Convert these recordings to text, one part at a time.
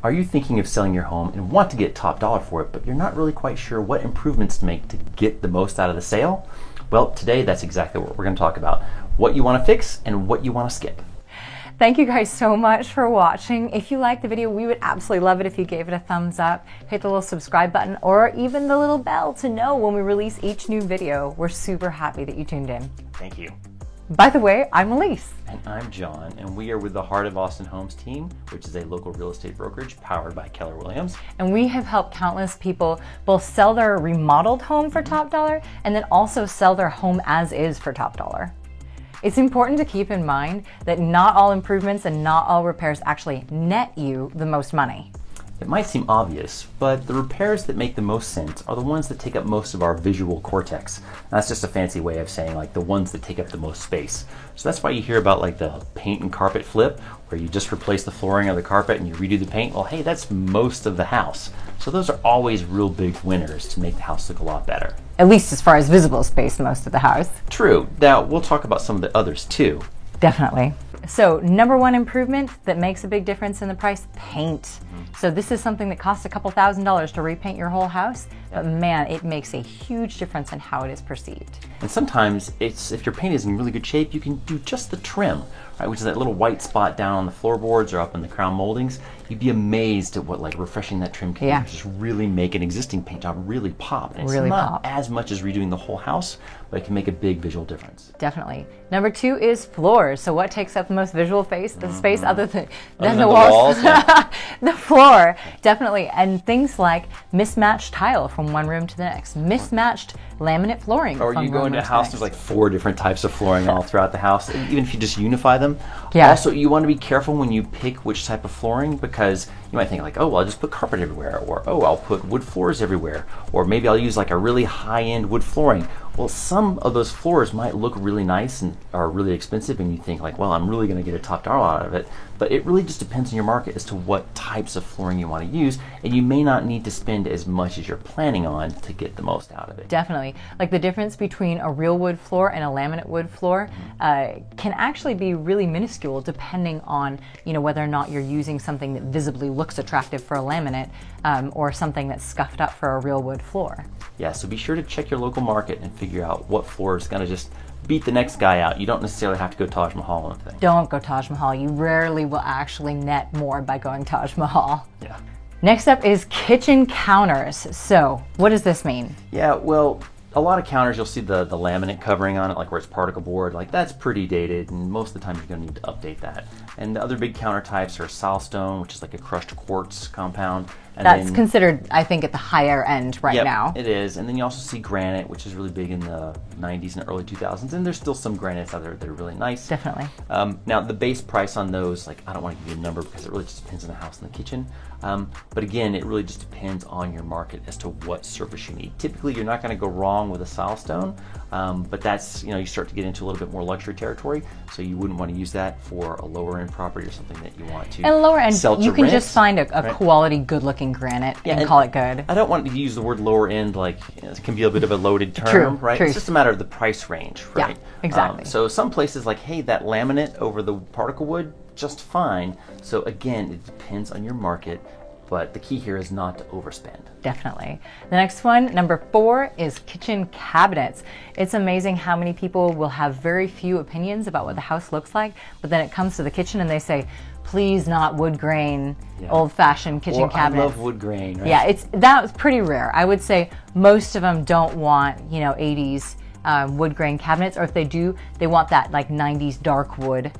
Are you thinking of selling your home and want to get top dollar for it, but you're not really quite sure what improvements to make to get the most out of the sale? Well, today that's exactly what we're going to talk about. What you want to fix and what you want to skip. Thank you guys so much for watching. If you liked the video, we would absolutely love it if you gave it a thumbs up, hit the little subscribe button, or even the little bell to know when we release each new video. We're super happy that you tuned in. Thank you. By the way, I'm Elise. And I'm John, and we are with the Heart of Austin Homes team, which is a local real estate brokerage powered by Keller Williams. And we have helped countless people both sell their remodeled home for top dollar and then also sell their home as is for top dollar. It's important to keep in mind that not all improvements and not all repairs actually net you the most money. It might seem obvious, but the repairs that make the most sense are the ones that take up most of our visual cortex. That's just a fancy way of saying like the ones that take up the most space. So that's why you hear about like the paint and carpet flip, where you just replace the flooring or the carpet and you redo the paint. Well, hey, that's most of the house. So those are always real big winners to make the house look a lot better. At least as far as visible space, most of the house. True. Now, we'll talk about some of the others too. Definitely. So number one improvement that makes a big difference in the price, paint. So this is something that costs a couple $1,000s to repaint your whole house, but man, it makes a huge difference in how it is perceived. And sometimes if your paint is in really good shape, you can do just the trim, right? Which is that little white spot down on the floorboards or up in the crown moldings. You'd be amazed at what like refreshing that trim can do. Just really make an existing paint job really pop. And it's not as much as redoing the whole house, but it can make a big visual difference. Definitely. Number two is floors. So what takes up the most visual space other than the walls? The floor, definitely. And things like mismatched tile from one room to the next, mismatched laminate flooring. Or you go into a house, there's like 4 different types of flooring all throughout the house, even if you just unify them. Also, you want to be careful when you pick which type of flooring, because you might think like, oh, well, I'll just put carpet everywhere, or oh, I'll put wood floors everywhere, or maybe I'll use like a really high-end wood flooring. Well, some of those floors might look really nice and are really expensive, and you think like, well, I'm really going to get a top dollar out of it. But it really just depends on your market as to what types of flooring you want to use, and you may not need to spend as much as you're planning on to get the most out of it. Definitely. Like the difference between a real wood floor and a laminate wood floor can actually be really minuscule depending on, you know, whether or not you're using something that visibly looks attractive for a laminate or something that's scuffed up for a real wood floor. Yeah, so be sure to check your local market and figure out what floor is going to just beat the next guy out. You don't necessarily have to go Taj Mahal on the thing. Don't go Taj Mahal. You rarely will actually net more by going Taj Mahal. Yeah. Next up is kitchen counters. So what does this mean? Yeah, well, a lot of counters, you'll see the laminate covering on it, like where it's particle board. Like that's pretty dated, and most of the time you're going to need to update that. And the other big counter types are silestone, which is like a crushed quartz compound. And that's considered, I think, at the higher end right now. It is. And then you also see granite, which is really big in the 90s and early 2000s. And there's still some granites out there that are really nice. Definitely. Now, the base price on those, like I don't want to give you a number because it really just depends on the house and the kitchen. But again, it really just depends on your market as to what surface you need. Typically, you're not going to go wrong with a silestone, but that's, you start to get into a little bit more luxury territory. So you wouldn't want to use that for a lower end property or something that you want to. And lower end, you can rent. Just find a quality, good looking granite and call it good. I don't want to use the word lower end like it can be a bit of a loaded term, right? True. It's just a matter of the price range, right? Yeah, exactly. So some places like, hey, that laminate over the particle wood, just fine. So again, it depends on your market, but the key here is not to overspend. Definitely. The next one, number 4, is kitchen cabinets. It's amazing how many people will have very few opinions about what the house looks like, but then it comes to the kitchen and they say, please not wood grain, old-fashioned kitchen cabinets. I love wood grain, right? Yeah, that's pretty rare. I would say most of them don't want, 80s wood grain cabinets, or if they do, they want that like 90s dark wood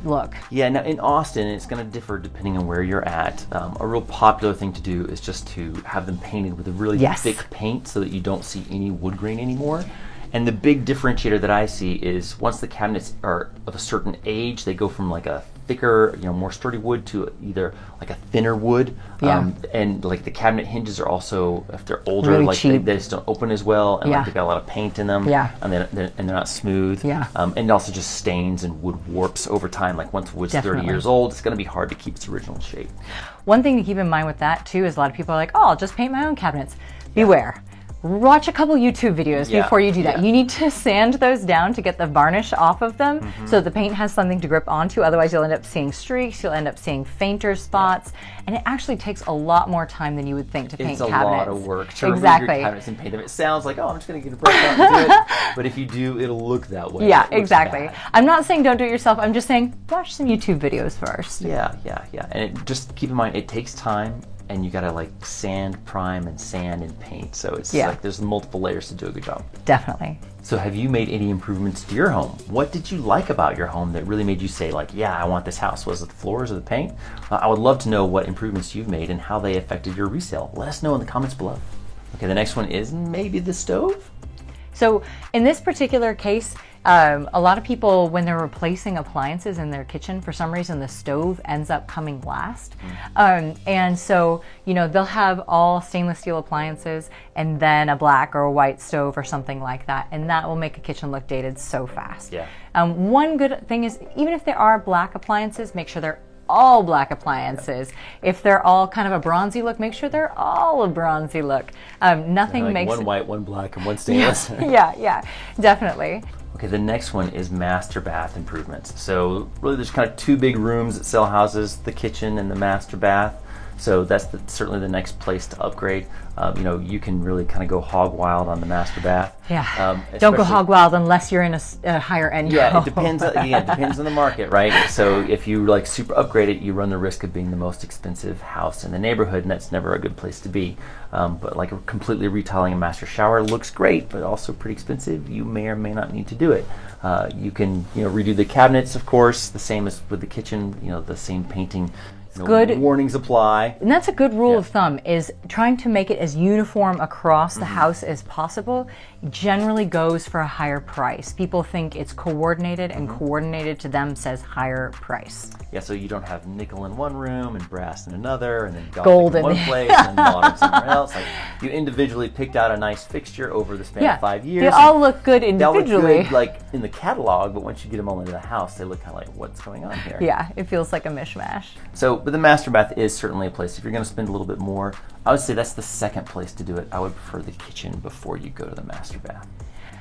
look. Yeah, now in Austin, it's going to differ depending on where you're at. A real popular thing to do is just to have them painted with a really thick paint so that you don't see any wood grain anymore. And the big differentiator that I see is once the cabinets are of a certain age, they go from like a thicker, more sturdy wood to either like a thinner wood. And like the cabinet hinges are also, if they're older, really like they just don't open as well, and like they've got a lot of paint in them. And they're not smooth. And it also just stains and wood warps over time. Like once wood's 30 years old, it's going to be hard to keep its original shape. One thing to keep in mind with that too is a lot of people are like, oh, I'll just paint my own cabinets. Beware. watch a couple YouTube videos before you do that. You need to sand those down to get the varnish off of them so the paint has something to grip onto. Otherwise, you'll end up seeing streaks, you'll end up seeing fainter spots, and it actually takes a lot more time than you would think to paint cabinets. It's a lot of work to remove your cabinets and paint them. It sounds like, oh, I'm just going to get a brush out and do it. But if you do, it'll look that way. Yeah, exactly. I'm not saying don't do it yourself. I'm just saying watch some YouTube videos first. Yeah. And just keep in mind, it takes time. And you gotta like sand, prime, and sand and paint. So it's like there's multiple layers to do a good job. Definitely. So have you made any improvements to your home? What did you like about your home that really made you say like, yeah, I want this house? Was it the floors or the paint? I would love to know what improvements you've made and how they affected your resale. Let us know in the comments below. Okay, the next one is maybe the stove. So in this particular case, a lot of people, when they're replacing appliances in their kitchen, for some reason the stove ends up coming last. And so, you know, they'll have all stainless steel appliances and then a black or a white stove or something like that. And that will make a kitchen look dated so fast. Yeah. One good thing is, even if there are black appliances, make sure they're all black appliances. If they're all kind of a bronzy look, make sure they're all a bronzy look. Nothing like makes one white, one black, and one stainless. Yeah, definitely. Okay, the next one is master bath improvements. So really there's kind of two big rooms that sell houses, the kitchen and the master bath. So that's certainly the next place to upgrade. You know, you can really kind of go hog wild on the master bath. Yeah. Don't go hog wild unless you're in a higher end. Yeah, it depends. It depends on the market, right? So if you like super upgrade it, you run the risk of being the most expensive house in the neighborhood, and that's never a good place to be. But like completely retiling a master shower looks great, but also pretty expensive. You may or may not need to do it. You can, you know, redo the cabinets, of course, the same as with the kitchen. You know, the same painting. Good warnings apply. And that's a good rule of thumb, is trying to make it as uniform across the house as possible generally goes for a higher price. People think it's coordinated, and coordinated to them says higher price. Yeah, so you don't have nickel in one room and brass in another, and then gold in one place and modern somewhere else. Like, you individually picked out a nice fixture over the span of 5 years. They all look good individually. They look good, like in the catalog, but once you get them all into the house, they look kind of like, what's going on here? Yeah, it feels like a mishmash. So, but the master bath is certainly a place. If you're going to spend a little bit more, I would say that's the second place to do it. I would prefer the kitchen before you go to the master bath.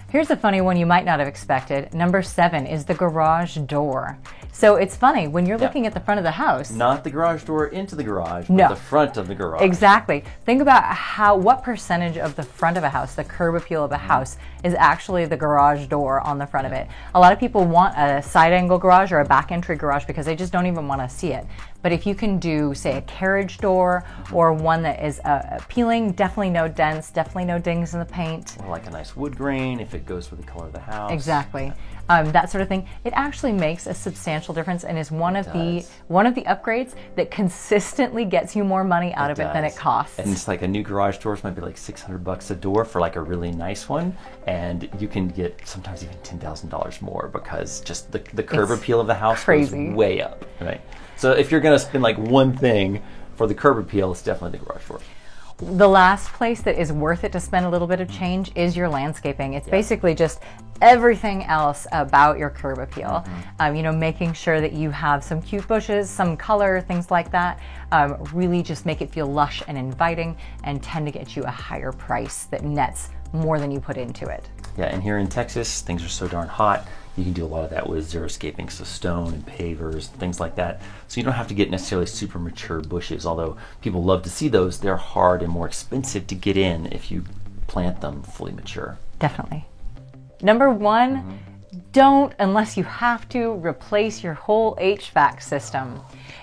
Here's a funny one you might not have expected. Number 7 is the garage door. So it's funny, when you're looking at the front of the house. Not the garage door into the garage, but the front of the garage. Exactly. Think about what percentage of the front of a house, the curb appeal of a house, is actually the garage door on the front of it. A lot of people want a side angle garage or a back entry garage because they just don't even want to see it. But if you can do, say, a carriage door or one that is appealing, definitely no dents, definitely no dings in the paint. Or like a nice wood grain if it goes with the color of the house. Exactly. That sort of thing. It actually makes a substantial difference and is one of the upgrades that consistently gets you more money out of it than it costs. And it's like a new garage doors might be like $600 a door for like a really nice one, and you can get sometimes even $10,000 more because just the curb appeal of the house goes way up, right? So if you're going to spend like one thing for the curb appeal, it's definitely the garage door. The last place that is worth it to spend a little bit of change is your landscaping. It's basically just everything else about your curb appeal. You know, making sure that you have some cute bushes, some color, things like that. Really just make it feel lush and inviting and tend to get you a higher price that nets more than you put into it. Yeah, and here in Texas, things are so darn hot. You can do a lot of that with xeriscaping, so stone and pavers, things like that. So you don't have to get necessarily super mature bushes, although people love to see those. They're hard and more expensive to get in if you plant them fully mature. Definitely. Number 1, don't, unless you have to, replace your whole HVAC system.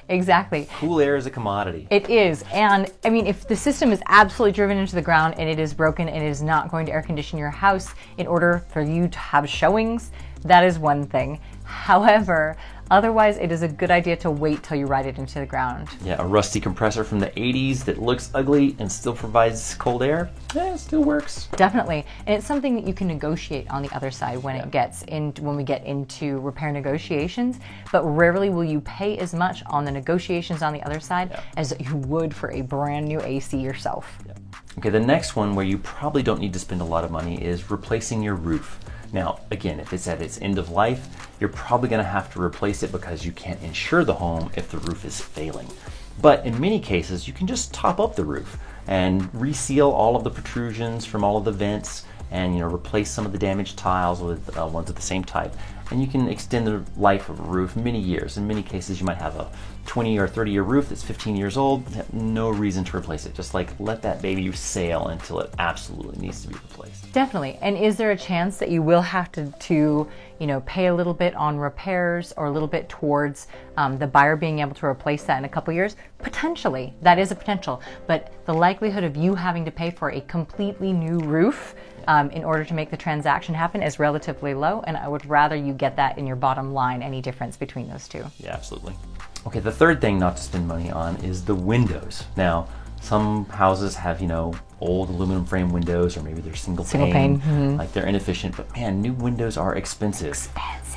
Exactly. Cool air is a commodity. It is. And I mean, if the system is absolutely driven into the ground and it is broken and it is not going to air condition your house in order for you to have showings, that is one thing. However, otherwise it is a good idea to wait till you ride it into the ground. Yeah, a rusty compressor from the 80s that looks ugly and still provides cold air, it still works. Definitely. And it's something that you can negotiate on the other side when when we get into repair negotiations, but rarely will you pay as much on the negotiations on the other side as you would for a brand new AC yourself. Yeah. Okay, the next one where you probably don't need to spend a lot of money is replacing your roof. Now, again, if it's at its end of life, you're probably going to have to replace it because you can't insure the home if the roof is failing. But in many cases, you can just top up the roof. and reseal all of the protrusions from all of the vents, and replace some of the damaged tiles with ones of the same type. And you can extend the life of a roof many years. In many cases, you might have a 20 or 30 year roof that's 15 years old. No reason to replace it. Just let that baby sail until it absolutely needs to be replaced. Definitely. And is there a chance that you will have to pay a little bit on repairs or a little bit towards the buyer being able to replace that in a couple years? Potentially. That is a potential. But the likelihood of you having to pay for a completely new roof in order to make the transaction happen is relatively low, and I would rather you get that in your bottom line, any difference between those two. Yeah, absolutely. Okay, the third thing not to spend money on is the windows. Now, some houses have, old aluminum frame windows, or maybe they're single pane. Mm-hmm. Like they're inefficient, but man, new windows are expensive.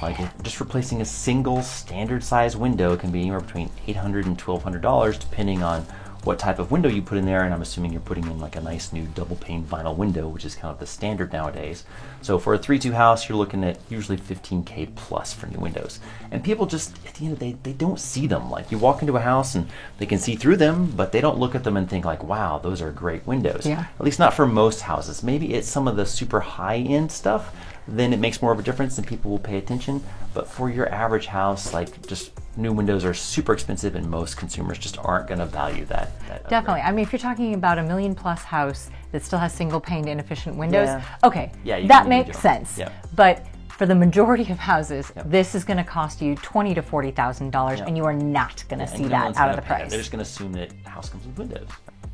Like just replacing a single standard size window can be anywhere between $800 and $1,200 depending on what type of window you put in there, and I'm assuming you're putting in like a nice new double pane vinyl window, which is kind of the standard nowadays. So for a 3-2 house, you're looking at usually $15K plus for new windows. And people just, at the end of the day, they don't see them. Like you walk into a house and they can see through them, but they don't look at them and think like, wow, those are great windows. Yeah. At least not for most houses. Maybe it's some of the super high-end stuff, then it makes more of a difference and people will pay attention. But for your average house, like just new windows are super expensive and most consumers just aren't going to value that Definitely. I mean, if you're talking about $1 million+ house that still has single pane inefficient windows, okay, that makes sense. Yeah. But for the majority of houses, this is going to cost you $20,000 to $40,000, and you are not going to see that out of the price. They're just going to assume that the house comes with windows.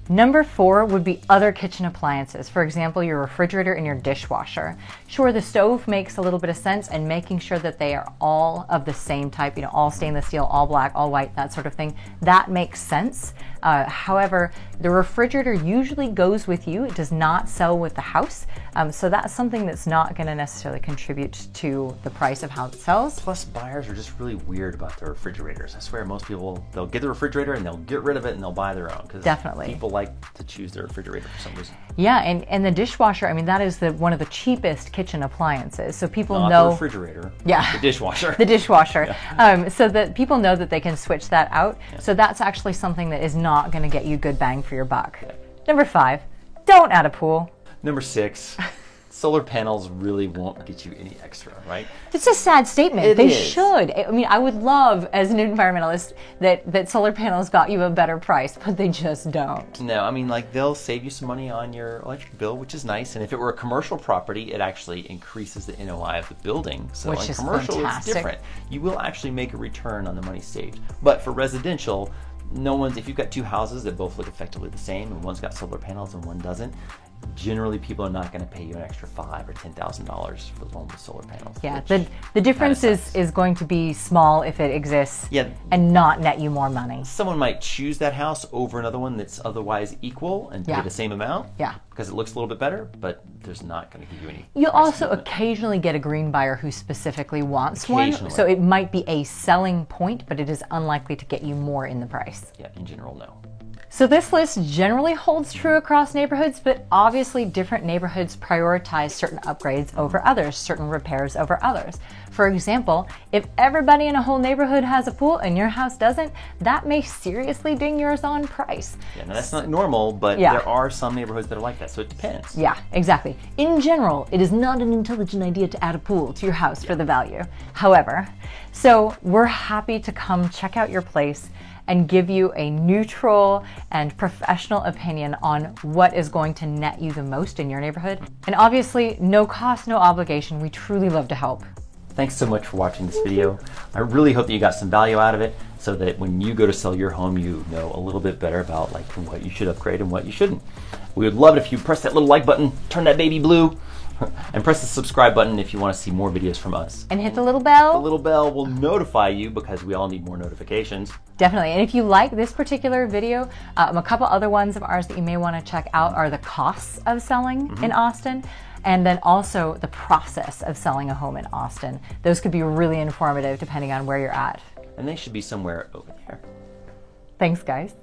Number 4 would be other kitchen appliances. For example, your refrigerator and your dishwasher. Sure, the stove makes a little bit of sense, and making sure that they are all of the same type, all stainless steel, all black, all white, that sort of thing, that makes sense. However, the refrigerator usually goes with you. It does not sell with the house. So that's something that's not going to necessarily contribute to the price of how it sells. Plus, buyers are just really weird about their refrigerators. I swear most people, they'll get the refrigerator and they'll get rid of it and they'll buy their own. Definitely. People like to choose their refrigerator for some reason. Yeah, and the dishwasher, I mean, that is one of the cheapest kitchen appliances. So people Not know... the refrigerator. Yeah. The dishwasher. The dishwasher. Yeah. So that people know that they can switch that out. Yeah. So that's actually something that is not going to get you good bang for your buck. Yeah. Number 5, don't add a pool. Number 6, solar panels really won't get you any extra, right? It's a sad statement. They should. I mean, I would love, as an environmentalist, that solar panels got you a better price, but they just don't. No, I mean, like, they'll save you some money on your electric bill, which is nice. And if it were a commercial property, it actually increases the NOI of the building. So which in is commercial, fantastic. It's different. You will actually make a return on the money saved. But for residential, if you've got 2 houses that both look effectively the same, and one's got solar panels and one doesn't, generally people are not going to pay you an extra $5,000 or $10,000 for the one with solar panels. Yeah, the difference is going to be small if it exists, and not net you more money. Someone might choose that house over another one that's otherwise equal and pay the same amount because it looks a little bit better, but there's not going to give you any. You'll also occasionally get a green buyer who specifically wants one, so it might be a selling point, but it is unlikely to get you more in the price. Yeah, in general, no. So this list generally holds true across neighborhoods, but obviously different neighborhoods prioritize certain upgrades over others, certain repairs over others. For example, if everybody in a whole neighborhood has a pool and your house doesn't, that may seriously ding yours on price. Yeah, now that's not normal, but there are some neighborhoods that are like that, so it depends. Yeah, exactly. In general, it is not an intelligent idea to add a pool to your house for the value. However, so we're happy to come check out your place and give you a neutral and professional opinion on what is going to net you the most in your neighborhood. And obviously, no cost, no obligation. We truly love to help. Thanks so much for watching this video. I really hope that you got some value out of it so that when you go to sell your home, you know a little bit better about like what you should upgrade and what you shouldn't. We would love it if you press that little like button, turn that baby blue, and press the subscribe button if you want to see more videos from us. And hit the little bell. The little bell will notify you because we all need more notifications. Definitely. And if you like this particular video, a couple other ones of ours that you may want to check out are the costs of selling in Austin, and then also the process of selling a home in Austin. Those could be really informative depending on where you're at. And they should be somewhere over there. Thanks, guys.